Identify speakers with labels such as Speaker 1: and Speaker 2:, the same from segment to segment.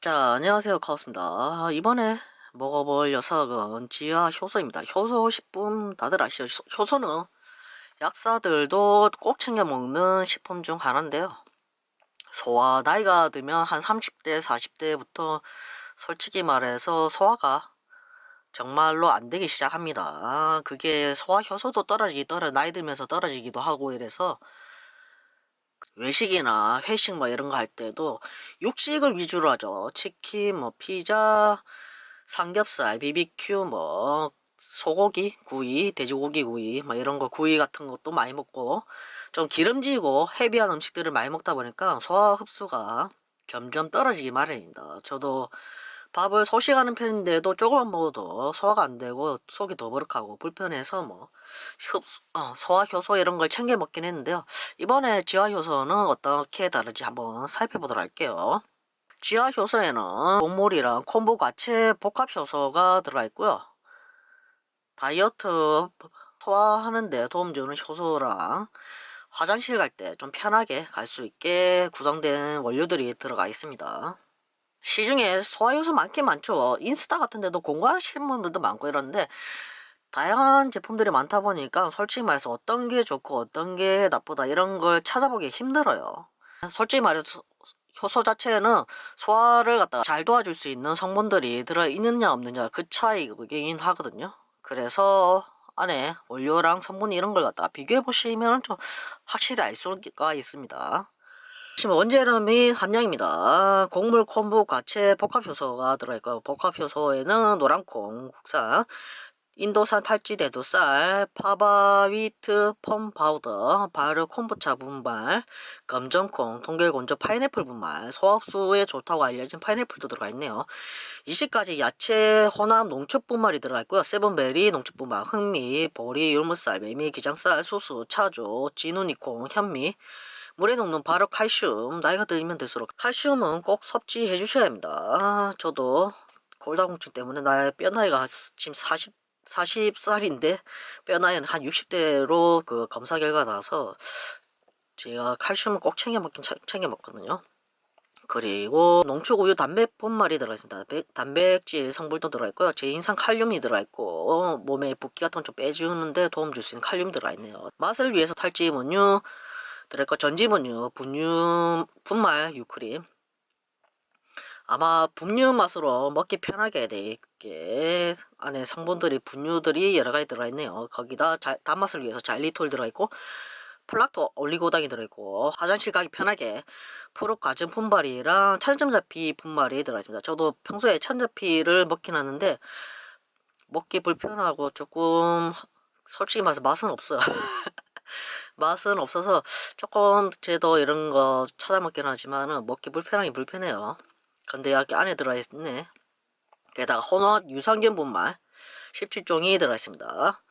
Speaker 1: 자, 안녕하세요. 카오스입니다. 이번에 먹어볼 녀석은 지아 효소입니다. 효소 식품 다들 아시죠? 효소는 약사들도 꼭 챙겨 먹는 식품 중 하나인데요. 소화 나이가 들면 한 30대, 40대부터 솔직히 말해서 소화가 정말로 안 되기 시작합니다. 그게 소화 효소도 나이 들면서 떨어지기도 하고 이래서 외식이나 회식 뭐 이런 거 할 때도 육식을 위주로 하죠. 치킨, 뭐 피자, 삼겹살, BBQ, 뭐 소고기 구이, 돼지고기 구이, 뭐 이런 거 구이 같은 것도 많이 먹고 좀 기름지고 헤비한 음식들을 많이 먹다 보니까 소화 흡수가 점점 떨어지기 마련입니다. 저도 밥을 소식하는 편인데도 조금만 먹어도 소화가 안 되고 속이 더부룩하고 불편해서 뭐 소화 효소 이런 걸 챙겨 먹긴 했는데요. 이번에 지화 효소는 어떻게 다른지 한번 살펴보도록 할게요. 지화 효소에는 곡물이랑 콤부 과채 복합 효소가 들어가 있고요. 다이어트 소화하는데 도움 주는 효소랑 화장실 갈 때 좀 편하게 갈 수 있게 구성된 원료들이 들어가 있습니다. 시중에 소화효소 많긴 많죠. 인스타 같은 데도 공부하시는 분들도 많고 이러는데 다양한 제품들이 많다 보니까 솔직히 말해서 어떤 게 좋고 어떤 게 나쁘다 이런 걸 찾아보기 힘들어요. 솔직히 말해서 효소 자체는 소화를 갖다가 잘 도와줄 수 있는 성분들이 들어있느냐 없느냐 그 차이긴 하거든요. 그래서 안에 원료랑 성분 이런 걸 갖다가 비교해 보시면 좀 확실히 알 수가 있습니다. 지금 원재료 및 함량입니다. 곡물, 콤부, 과채, 복합효소가 들어있고요. 복합효소에는 노란콩, 국산, 인도산 탈지대도 쌀, 파바위트 펌 파우더, 발효 콤부차 분말, 검정콩, 동결건조 파인애플 분말, 소화흡수에 좋다고 알려진 파인애플도 들어가 있네요. 20가지 야채 혼합 농축 분말이 들어가 있고요. 세븐베리 농축 분말, 흑미, 보리, 율무쌀, 메밀, 기장쌀, 수수, 차조, 진우니콩, 현미, 물에 녹는 바로 칼슘. 나이가 들면 들수록 칼슘은 꼭 섭취해 주셔야 합니다. 저도 골다공증 때문에 나의 뼈 나이가 지금 40살인데 뼈 나이는 한 60대로 그 검사 결과 나서 제가 칼슘을 꼭 챙겨 먹긴 챙겨 먹거든요. 그리고 농축우유 단백 분말이 들어있습니다. 단백질 성분도 들어있고요. 제인산 칼륨이 들어있고 몸에 붓기 같은 거 좀 빼주는데 도움 줄 수 있는 칼륨이 들어있네요. 맛을 위해서 탈지 분유 들어있고 전지분유, 분말 유크림. 아마 분유 맛으로 먹기 편하게 되게 안에 성분들이 분유들이 여러 가지 들어있네요. 거기다 단맛을 위해서 잘리톨 들어있고 플락토 올리고당이 들어있고 화장실 가기 편하게 푸르 과즙 분말이랑 천점자피 분말이 들어있습니다. 저도 평소에 천자피를 먹긴 하는데 먹기 불편하고 조금 솔직히 말해서 맛은 없어요. 맛은 없어서 조금 제도 이런 거 찾아 먹긴 하지만은 먹기 불편하긴 불편해요. 근데 여기 안에 들어있네. 게다가 혼합 유산균 분말 17종이 들어있습니다.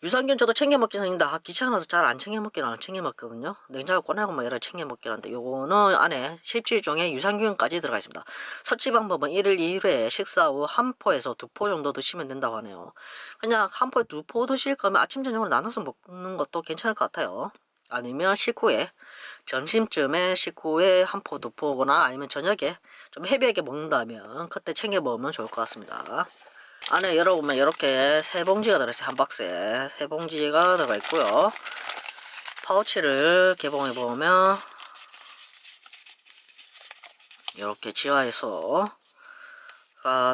Speaker 1: 유산균 저도 챙겨 먹긴 하는데 귀찮아서 잘 안 챙겨 먹긴 안 챙겨 먹거든요. 냉장고 꺼내고 막 이래 챙겨 먹긴 하는데 요거는 안에 17종의 유산균까지 들어가 있습니다. 섭취 방법은 1일 2회 식사 후 한 포에서 2포 정도 드시면 된다고 하네요. 그냥 한 포에 2포 드실 거면 아침 저녁으로 나눠서 먹는 것도 괜찮을 것 같아요. 아니면 식후에 점심쯤에 식후에 한 포, 2포거나 아니면 저녁에 좀 헤비하게 먹는다면 그때 챙겨 먹으면 좋을 것 같습니다. 안에 열어보면 이렇게 세 봉지가 들어있어요. 한 박스에 세 봉지가 들어가 있고요. 파우치를 개봉해 보면 이렇게 지화해서가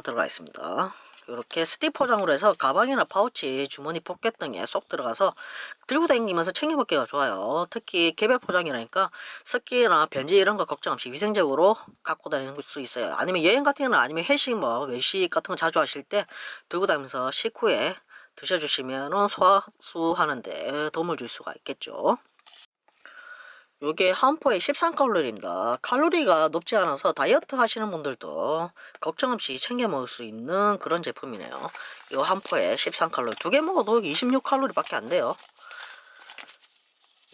Speaker 1: 들어가 있습니다. 이렇게 스틱 포장으로 해서 가방이나 파우치, 주머니 포켓 등에 쏙 들어가서 들고 다니면서 챙겨 먹기가 좋아요. 특히 개별 포장이라니까 습기나 변질 이런 거 걱정 없이 위생적으로 갖고 다닐 수 있어요. 아니면 여행 같은 경우는 아니면 회식 뭐 외식 같은 거 자주 하실 때 들고 다니면서 식후에 드셔주시면 소화 흡수하는데 도움을 줄 수가 있겠죠. 요게 한 포에 13칼로리입니다. 칼로리가 높지 않아서 다이어트 하시는 분들도 걱정 없이 챙겨 먹을 수 있는 그런 제품이네요. 요 한 포에 13칼로리. 두 개 먹어도 26칼로리밖에 안 돼요.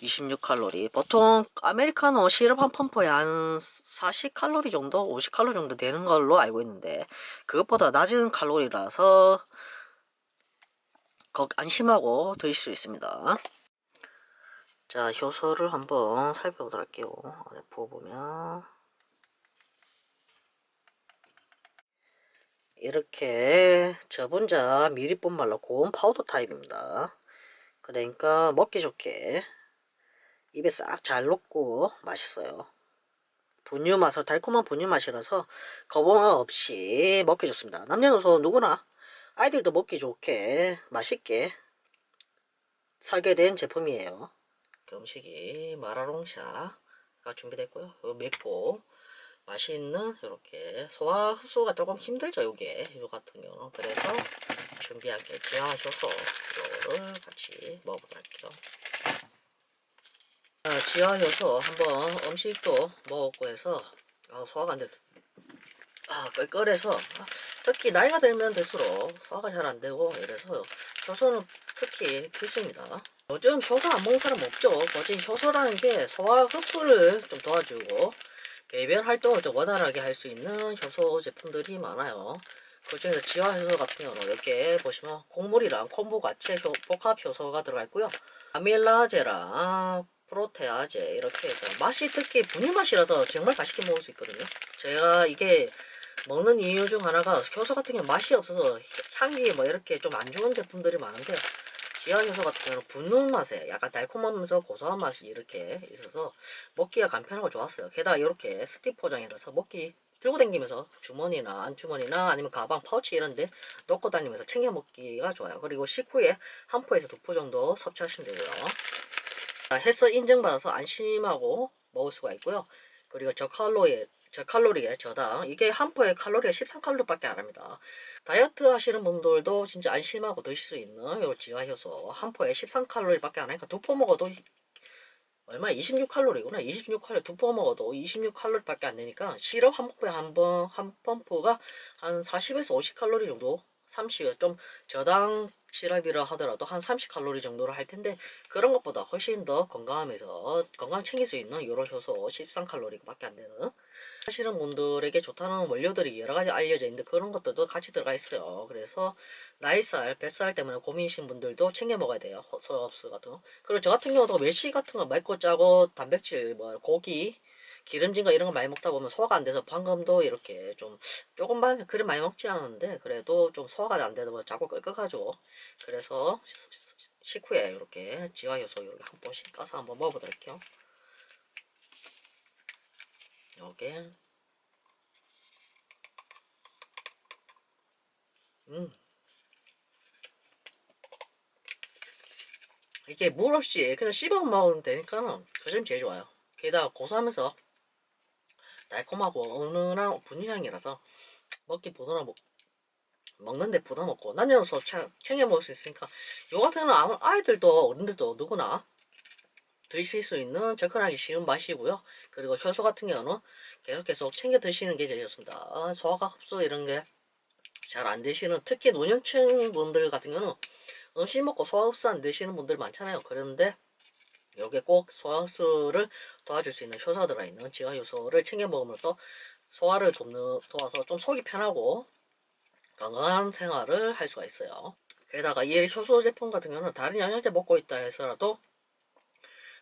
Speaker 1: 26칼로리. 보통 아메리카노 시럽 한 펌프에 한 40칼로리 정도, 50칼로리 정도 되는 걸로 알고 있는데 그것보다 낮은 칼로리라서 안심하고 드실 수 있습니다. 자, 효소를 한번 살펴보도록 할게요. 안에 부어보면 이렇게 저분자 미리 뿜말로 고운 파우더 타입입니다. 그러니까 먹기 좋게 입에 싹 잘 녹고 맛있어요. 분유 맛을 달콤한 분유 맛이라서 거부감 없이 먹기 좋습니다. 남녀노소 누구나 아이들도 먹기 좋게 맛있게 설계된 제품이에요. 음식이 마라롱샤가 준비됐고요. 맵고 맛있는 이렇게 소화 흡수가 조금 힘들죠. 요 같은 경우는. 그래서 준비한 게 지하효소 이거를 같이 먹어보도록 할게요. 지하효소 한번 음식도 먹었고 해서 소화가 안 돼. 껄껄해서 특히 나이가 들면 될수록 소화가 잘 안 되고 이래서 효소는 특히 필수입니다. 요즘 효소 안 먹는 사람 없죠. 거진 효소라는 게 소화 흡수를 좀 도와주고 배변 활동을 좀 원활하게 할 수 있는 효소 제품들이 많아요. 그 중에서 지화효소 같은 경우는 이렇게 보시면 곡물이랑 콤부 같이 복합 효소가 들어가 있고요. 아밀라제랑 프로테아제 이렇게 해서 맛이 특히 분유 맛이라서 정말 맛있게 먹을 수 있거든요. 제가 이게 먹는 이유 중 하나가 효소 같은 경우 맛이 없어서 향기 뭐 이렇게 좀 안 좋은 제품들이 많은데 지하효소 같은 경우는 붓는 맛에 약간 달콤하면서 고소한 맛이 이렇게 있어서 먹기가 간편하고 좋았어요. 게다가 이렇게 스틱 포장이라서 먹기 들고 다니면서 주머니나 안주머니나 아니면 가방 파우치 이런데 넣고 다니면서 챙겨 먹기가 좋아요. 그리고 식후에 한 포에서 두 포 정도 섭취하시면 되고요. 헬스 인증받아서 안심하고 먹을 수가 있고요. 그리고 저칼로리의 저당, 이게 한 포에 칼로리가 13칼로리밖에 안 합니다. 다이어트 하시는 분들도 진짜 안심하고 드실 수 있는 요 지화효소 한 포에 13칼로리밖에 안 하니까 두 포 먹어도 얼마 26칼로리구나. 26칼로리 두 포 먹어도 26칼로리밖에 안 되니까 시럽 한 포에 한 펌프가 한 40에서 50칼로리 정도 30, 좀 저당 시럽이라 하더라도 한 30칼로리 정도로 할 텐데 그런 것보다 훨씬 더 건강하면서 건강 챙길 수 있는 요런 효소 13칼로리밖에 안 되는 하시는 분들에게 좋다는 원료들이 여러 가지 알려져 있는데 그런 것들도 같이 들어가 있어요. 그래서 나이살, 뱃살 때문에 고민이신 분들도 챙겨 먹어야 돼요. 소화흡수 같은 거. 그리고 저 같은 경우도 외식 같은 거 맑고 짜고 단백질, 뭐 고기, 기름진 거 이런 거 많이 먹다 보면 소화가 안 돼서 방금도 이렇게 좀 조금만 그래 많이 먹지 않았는데 그래도 좀 소화가 안 되다 보면 자꾸 끌끌하죠. 그래서 식후에 이렇게 지화효소 이렇게 한 번씩 까서 한번 먹어보도록 할게요. 요게 이게 물 없이 그냥 씹어 먹으면 되니까는 그점 제일 좋아요. 게다가 고소하면서 달콤하고 은은한 분유향이라서 먹기 부드러워 먹는데 부담 없고 남녀노소 챙겨 먹을 수 있으니까 요 같은 경우는 아이들도 어른들도 누구나 드실 수 있는 접근하기 쉬운 맛이고요. 그리고 효소 같은 경우는 계속 챙겨 드시는 게 제일 좋습니다. 소화가 흡수 이런 게 잘 안 되시는 특히 노년층 분들 같은 경우는 음식 먹고 소화 흡수 안 되시는 분들 많잖아요. 그런데 여기에 꼭 소화흡수를 도와줄 수 있는 효소가 들어있는 지화효소를 챙겨 먹으면서 소화를 도와서 좀 속이 편하고 건강한 생활을 할 수가 있어요. 게다가 이 효소 제품 같은 경우는 다른 영양제 먹고 있다 해서라도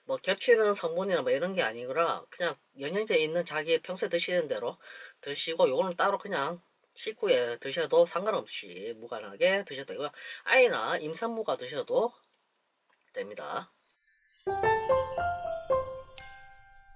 Speaker 1: 뭐 겹치는 성분이나 뭐 이런 게 아니라 그냥 영양제 있는 자기 평소에 드시는 대로 드시고 요거는 따로 그냥 식후에 드셔도 상관없이 무관하게 드셔도 되고요. 아이나 임산부가 드셔도 됩니다.